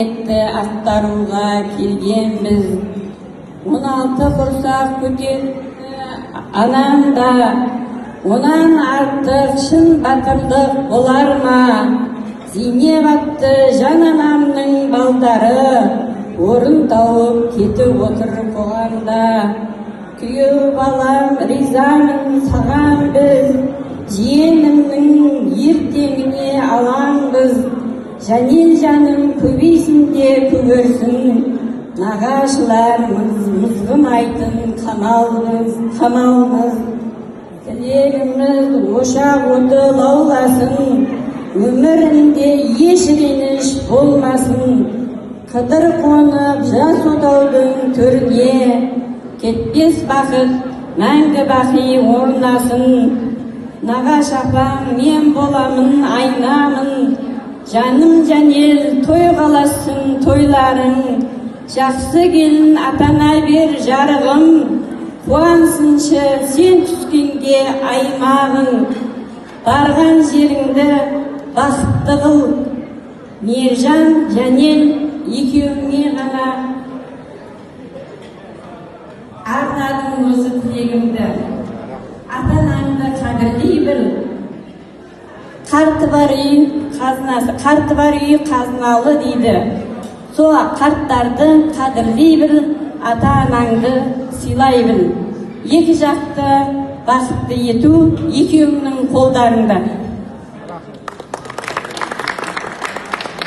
Ақтаруға келгенбіз. 16 құрсақ көтерді анамда, онан артық шын батырлық болар ма? Зейнеп атты жан анамның балдары, орын тауып кетіп отыр қоғамда. Күйеу балам ризамын саған біз, жиенімнің ертеңіне алаңбыз. Жанел жаным көбейсін де көгерсін, нағашыларымыз мызғымайтын қамалмыз. Тілегіміз ошақ оты лауласын, өмірінде еш реніш болмасын. Қыдыр қонып жас отаудың төріне, кетпес бақыт мәңгі бақи орнасын. Нағаш апам мен боламын айнамын, жаным Жанел той қаласын тойларың. Жақсы келін атана бер жарығым, қуансыншы сен түскенге аймағың. Барған жеріңді бақытты қыл, Мержан, Жанел екеуіңе ғана арнадым осы тілегімді. Ата-анаңды қадірлей біл. Қарты бар үй қазыналы дейді. Сол қарттарды қадірлей біл, ата-анаңды сыйлай біл. Екі жақты бақытты ету екеуіңнің қолдарыңда.